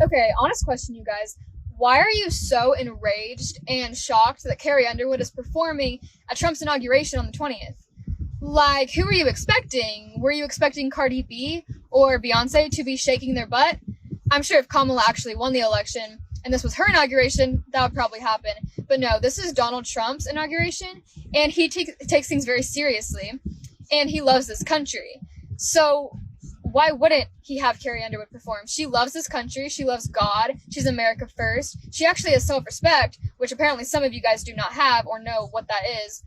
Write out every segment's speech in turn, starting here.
Okay, honest question, you guys. Why are you so enraged and shocked that Carrie Underwood is performing at Trump's inauguration on the 20th? Like, who were you expecting? Were you expecting Cardi B or Beyonce to be shaking their butt? I'm sure if Kamala actually won the election and this was her inauguration, that would probably happen. But no, this is Donald Trump's inauguration, and he takes things very seriously, and he loves this country. So why wouldn't he have Carrie Underwood perform? She loves this country. She loves God. She's America first. She actually has self-respect, which apparently some of you guys do not have or know what that is.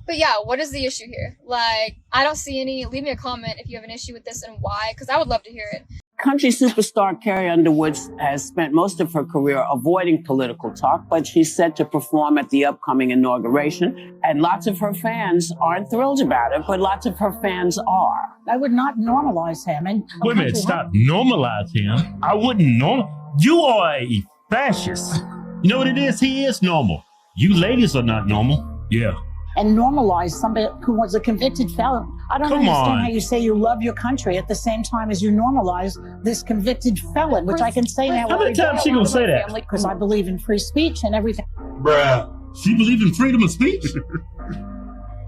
But yeah, what is the issue here? Like, I don't see any. Leave me a comment if you have an issue with this and why, because I would love to hear it. Country superstar Carrie Underwood has spent most of her career avoiding political talk, but she's set to perform at the upcoming inauguration. And lots of her fans aren't thrilled about it, but lots of her fans are. I would not normalize him. And wait a minute, stop. Normalize him? I wouldn't You are a fascist. You know what it is? He is normal. You ladies are not normal. Yeah. And normalize somebody who was a convicted felon. I don't understand how you say you love your country at the same time as you normalize this convicted felon, which I can say now. How many times she gonna say that? Because I believe in free speech and everything. Bruh, she believe in freedom of speech?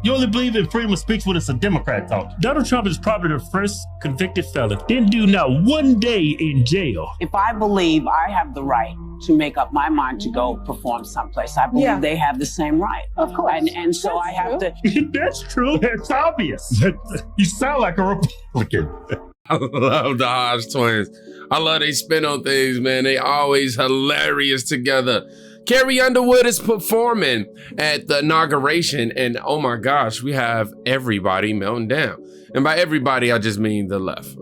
You only believe in freedom of speech when it's a Democrat talk. Donald Trump is probably the first convicted felon. Didn't do not one day in jail. If I believe I have the right to make up my mind to go perform someplace, I believe they have the same right. Of course. And so I have to. That's true. It's obvious. You sound like a Republican. I love the Hodge twins. I love they spin on things, man. They always hilarious together. Carrie Underwood is performing at the inauguration, and oh my gosh, we have everybody melting down. And by everybody, I just mean the left.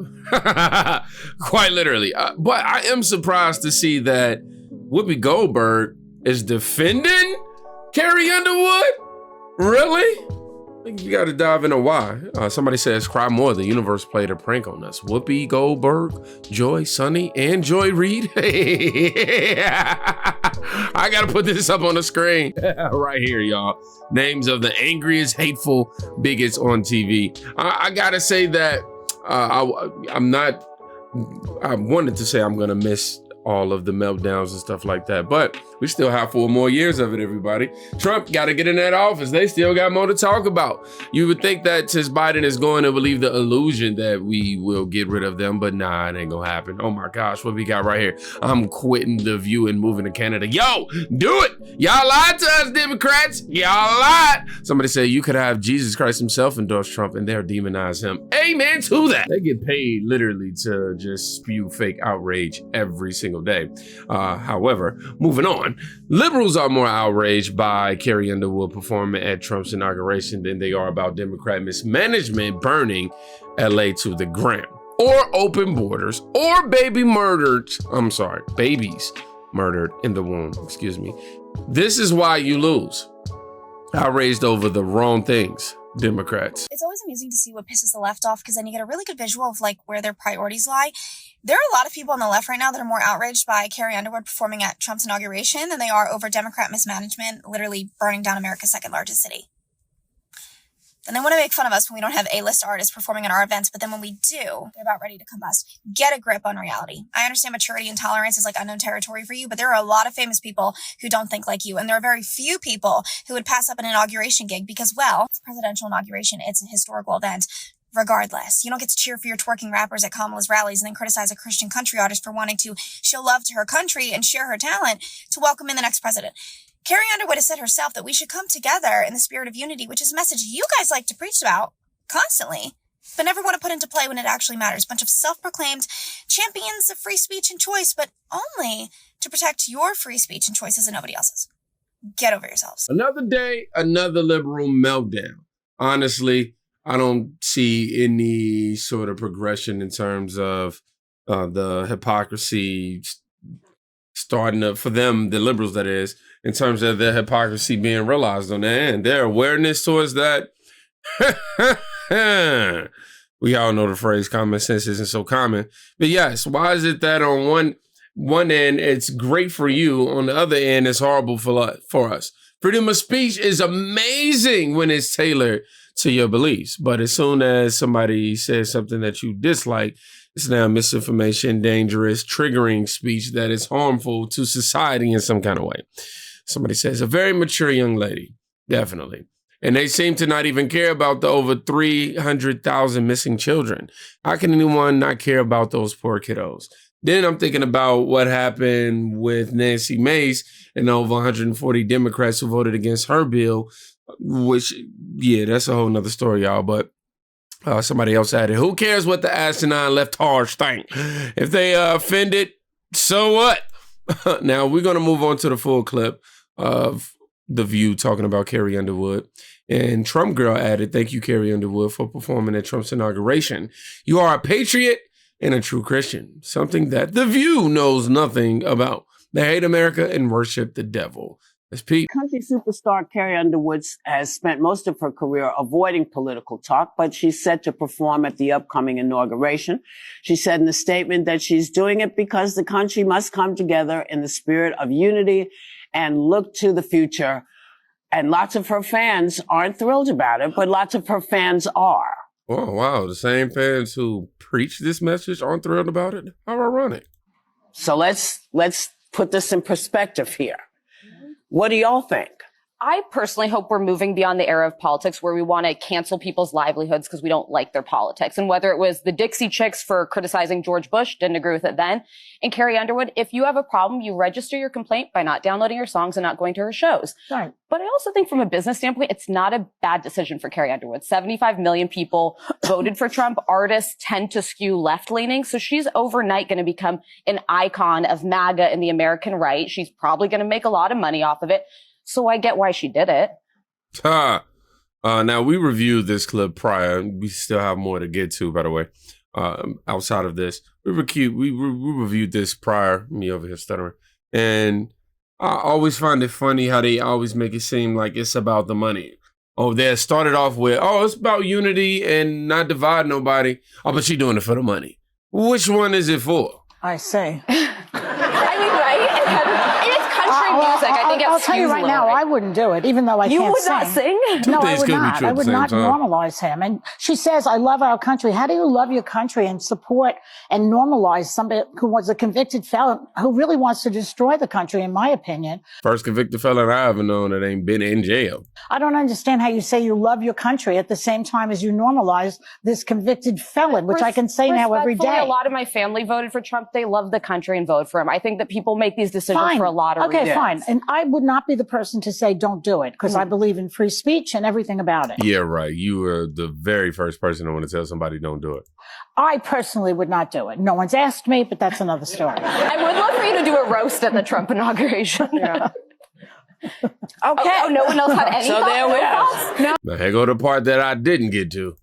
Quite literally. But I am surprised to see that Whoopi Goldberg is defending Carrie Underwood? Really? I think you gotta dive into why. Somebody says, cry more, the universe played a prank on us. Whoopi Goldberg, Joy Sunny, and Joy Reid. I gotta put this up on the screen right here, y'all. Names of the angriest, hateful bigots on TV. I gotta say that I wanted to say I'm gonna miss all of the meltdowns and stuff like that, but we still have 4 more years of it, everybody. Trump got to get in that office. They still got more to talk about. You would think that since Biden is going to believe the illusion that we will get rid of them, but nah, it ain't gonna happen. Oh my gosh, what we got right here? I'm quitting The View and moving to Canada. Yo, do it. Y'all lied to us, Democrats. Y'all lied. Somebody said you could have Jesus Christ himself endorse Trump and they'll demonize him. Amen to that. They get paid literally to just spew fake outrage every single day. However, moving on, liberals are more outraged by Carrie Underwood performing at Trump's inauguration than they are about Democrat mismanagement burning LA to the ground, or open borders, or babies murdered in the womb, excuse me. This is why you lose. Outraged over the wrong things, Democrats. It's always amusing to see what pisses the left off, because then you get a really good visual of like where their priorities lie. There are a lot of people on the left right now that are more outraged by Carrie Underwood performing at Trump's inauguration than they are over Democrat mismanagement, literally burning down America's second largest city. And they want to make fun of us when we don't have A-list artists performing at our events, but then when we do, they're about ready to combust. Get a grip on reality. I understand maturity and tolerance is like unknown territory for you, but there are a lot of famous people who don't think like you, and there are very few people who would pass up an inauguration gig because, well, it's a presidential inauguration. It's a historical event. Regardless, you don't get to cheer for your twerking rappers at Kamala's rallies and then criticize a Christian country artist for wanting to show love to her country and share her talent to welcome in the next president. Carrie Underwood has said herself that we should come together in the spirit of unity, which is a message you guys like to preach about constantly, but never want to put into play when it actually matters. Bunch of self-proclaimed champions of free speech and choice, but only to protect your free speech and choices and nobody else's. Get over yourselves. Another day, another liberal meltdown. Honestly, I don't see any sort of progression in terms of the hypocrisy starting up for them, the liberals that is, in terms of their hypocrisy being realized on their end. Their awareness towards that. We all know the phrase common sense isn't so common. But yes, why is it that on one end it's great for you, on the other end it's horrible for us? Freedom of speech is amazing when it's tailored to your beliefs. But as soon as somebody says something that you dislike, It's now misinformation, dangerous, triggering speech that is harmful to society in some kind of way. Somebody says, a very mature young lady. Definitely. And they seem to not even care about the over 300,000 missing children. How can anyone not care about those poor kiddos? Then I'm thinking about what happened with Nancy Mace and the over 140 Democrats who voted against her bill, which, yeah, that's a whole nother story, y'all. But somebody else added, who cares what the asinine left-hards think? If they offended, so what? Now, we're going to move on to the full clip of The View talking about Carrie Underwood. And Trump girl added, thank you, Carrie Underwood, for performing at Trump's inauguration. You are a patriot and a true Christian, something that The View knows nothing about. They hate America and worship the devil. That's Pete. Country superstar Carrie Underwood has spent most of her career avoiding political talk, but she's set to perform at the upcoming inauguration. She said in a statement that she's doing it because the country must come together in the spirit of unity and look to the future. And lots of her fans aren't thrilled about it, but lots of her fans are. Oh, wow. The same fans who preach this message aren't thrilled about it? How ironic. So let's put this in perspective here. What do y'all think? I personally hope we're moving beyond the era of politics where we want to cancel people's livelihoods because we don't like their politics. And whether it was the Dixie Chicks for criticizing George Bush, didn't agree with it then, and Carrie Underwood, if you have a problem, you register your complaint by not downloading her songs and not going to her shows. Right. But I also think from a business standpoint, it's not a bad decision for Carrie Underwood. 75 million people voted for Trump. Artists tend to skew left-leaning. So she's overnight going to become an icon of MAGA and the American right. She's probably going to make a lot of money off of it. So I get why she did it. Now, we reviewed this clip prior. We still have more to get to, by the way, outside of this. We reviewed this prior, me over here stuttering. And I always find it funny how they always make it seem like it's about the money. Oh, they started off with, it's about unity and not divide nobody. Oh, but she doing it for the money. Which one is it for? I say. I mean, right? Music. I think I'll tell you right now, I wouldn't do it, even though I can't sing. You would not sing? No, I would not. I would not normalize him. And she says, I love our country. How do you love your country and support and normalize somebody who was a convicted felon who really wants to destroy the country, in my opinion? First convicted felon I ever known that ain't been in jail. I don't understand how you say you love your country at the same time as you normalize this convicted felon, which I can say now every day. A lot of my family voted for Trump. They love the country and vote for him. I think that people make these decisions for a lot of reasons. Okay, fine. And I would not be the person to say don't do it because I believe in free speech and everything about it. Yeah, right. You were the very first person I want to tell somebody don't do it. I personally would not do it. No one's asked me, but that's another story. I would love for you to do a roast at the Trump inauguration. Yeah. Okay. Oh, no one else had any So there we are. No. Now, here go the part that I didn't get to.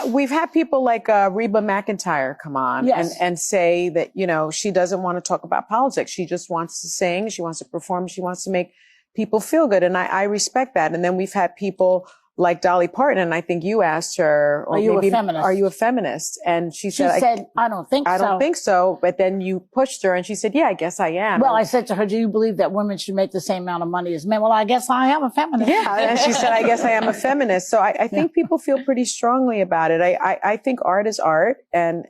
We've had people like Reba McEntire come on and say that, she doesn't want to talk about politics. She just wants to sing. She wants to perform. She wants to make people feel good. And I respect that. And then we've had people like Dolly Parton, and I think you asked her, are you a feminist? Are you a feminist? And she said, I don't think so. I don't think so. But then you pushed her and she said, yeah, I guess I am. Well, I said to her, do you believe that women should make the same amount of money as men? Well, I guess I am a feminist. Yeah. And she said, I guess I am a feminist. So I think people feel pretty strongly about it. I think art is art and,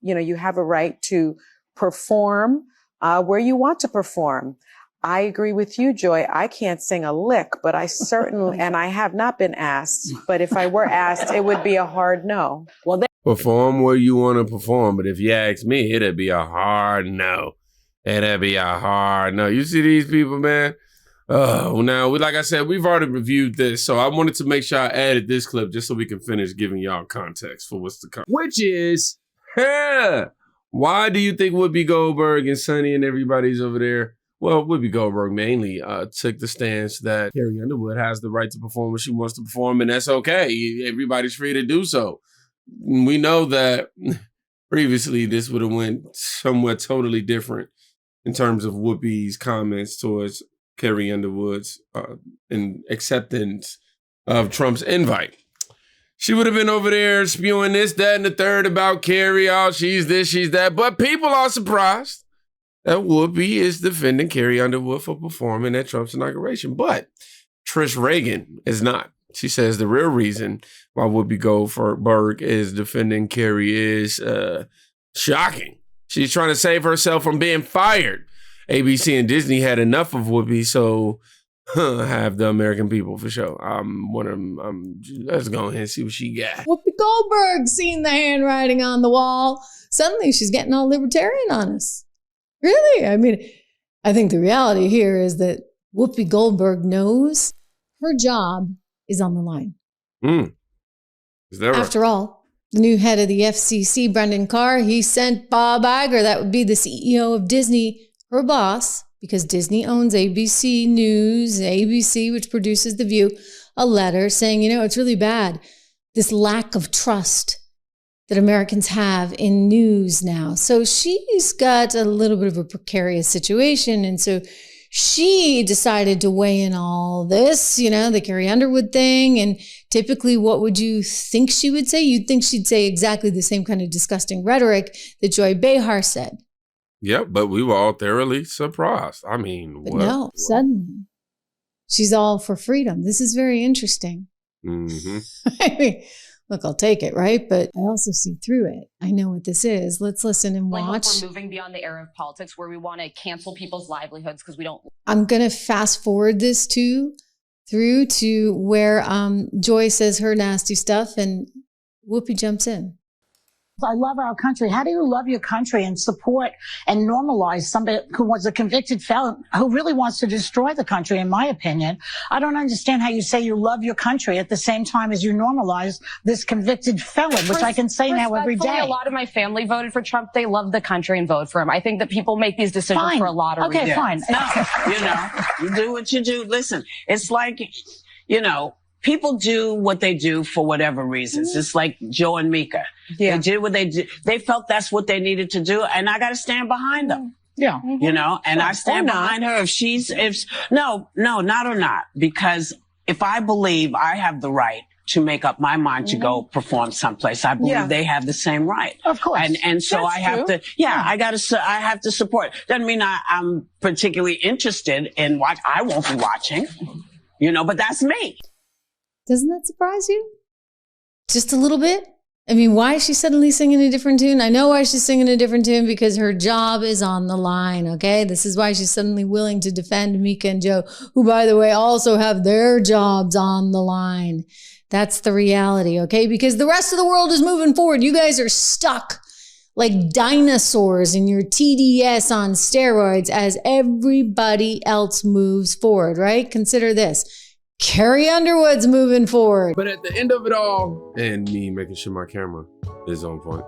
you have a right to perform, where you want to perform. I agree with you, Joy. I can't sing a lick, but I certainly, and I have not been asked, but if I were asked, it would be a hard no. Well, Perform where you want to perform, but if you ask me, it'd be a hard no. It'd be a hard no. You see these people, man? Now, like I said, we've already reviewed this, so I wanted to make sure I added this clip just so we can finish giving y'all context for what's to come. Which is, why do you think Whoopi Goldberg and Sonny and everybody's over there? Well, Whoopi Goldberg mainly took the stance that Carrie Underwood has the right to perform what she wants to perform, and that's okay. Everybody's free to do so. We know that previously this would have went somewhat totally different in terms of Whoopi's comments towards Carrie Underwood's and acceptance of Trump's invite. She would have been over there spewing this, that, and the third about Carrie. Oh, she's this, she's that. But people are surprised that Whoopi is defending Carrie Underwood for performing at Trump's inauguration. But Trish Reagan is not. She says the real reason why Whoopi Goldberg is defending Carrie is shocking. She's trying to save herself from being fired. ABC and Disney had enough of Whoopi, so have the American people for sure. Let's go ahead and see what she got. Whoopi Goldberg seen the handwriting on the wall. Suddenly she's getting all libertarian on us. Really? I mean, I think the reality here is that Whoopi Goldberg knows her job is on the line. Is that right? After all, the new head of the FCC, Brendan Carr, he sent Bob Iger, that would be the CEO of Disney, her boss, because Disney owns ABC News, ABC, which produces The View, a letter saying, it's really bad, this lack of trust that Americans have in news now. So she's got a little bit of a precarious situation. And so she decided to weigh in all this, the Carrie Underwood thing. And typically, what would you think she would say? You'd think she'd say exactly the same kind of disgusting rhetoric that Joy Behar said. Yep, but we were all thoroughly surprised. I mean, but no, suddenly she's all for freedom. This is very interesting. Mm-hmm. I mean, look, I'll take it, right? But I also see through it. I know what this is. Let's listen and watch. We're moving beyond the era of politics where we want to cancel people's livelihoods because we don't. I'm going to fast forward this through to where Joy says her nasty stuff and Whoopi jumps in. I love our country. How do you love your country and support and normalize somebody who was a convicted felon who really wants to destroy the country, in my opinion? I don't understand how you say you love your country at the same time as you normalize this convicted felon, which I can say now every day. A lot of my family voted for Trump. They love the country and vote for him. I think that people make these decisions for a lot of reasons. Okay, fine. No, you do what you do. Listen, it's like, people do what they do for whatever reasons. It's like Joe and Mika. Yeah. They did what they did. They felt that's what they needed to do. And I got to stand behind them. Yeah. And I stand behind her not or not. Because if I believe I have the right to make up my mind to go perform someplace, I believe they have the same right. Of course. And so I have to, I have to support. Doesn't mean I'm particularly interested in what I won't be watching, but that's me. Doesn't that surprise you? Just a little bit? I mean, why is she suddenly singing a different tune? I know why she's singing a different tune, because her job is on the line, okay? This is why she's suddenly willing to defend Mika and Joe, who, by the way, also have their jobs on the line. That's the reality, okay? Because the rest of the world is moving forward. You guys are stuck like dinosaurs in your TDS on steroids as everybody else moves forward, right? Consider this. Carrie Underwood's moving forward. But at the end of it all, and me making sure my camera is on point,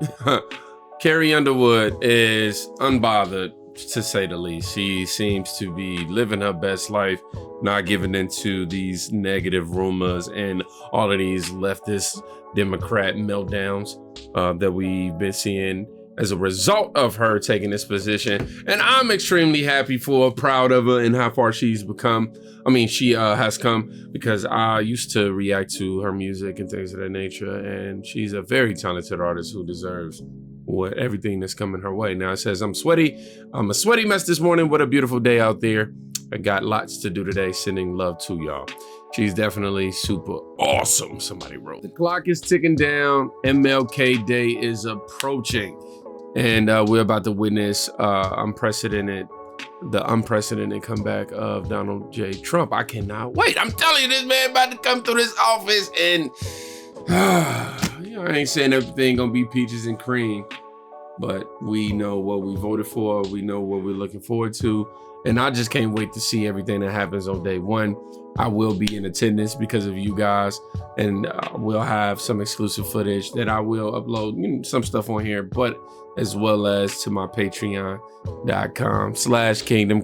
Carrie Underwood is unbothered, to say the least. She seems to be living her best life, not giving into these negative rumors and all of these leftist Democrat meltdowns that we've been seeing as a result of her taking this position. And I'm extremely happy for her, proud of her, and how far she's become. She has come, because I used to react to her music and things of that nature. And she's a very talented artist who deserves everything that's coming her way. Now it says, I'm sweaty. I'm a sweaty mess this morning. What a beautiful day out there. I got lots to do today. Sending love to y'all. She's definitely super awesome, somebody wrote. The clock is ticking down. MLK Day is approaching. And we're about to witness the unprecedented comeback of Donald J. Trump. I cannot wait. I'm telling you, this man about to come through this office, and I ain't saying everything gonna be peaches and cream, but we know what we voted for. We know what we're looking forward to. And I just can't wait to see everything that happens on day one. I will be in attendance because of you guys, and we'll have some exclusive footage that I will upload, some stuff on here, but as well as to my patreon.com/kingdomcrew.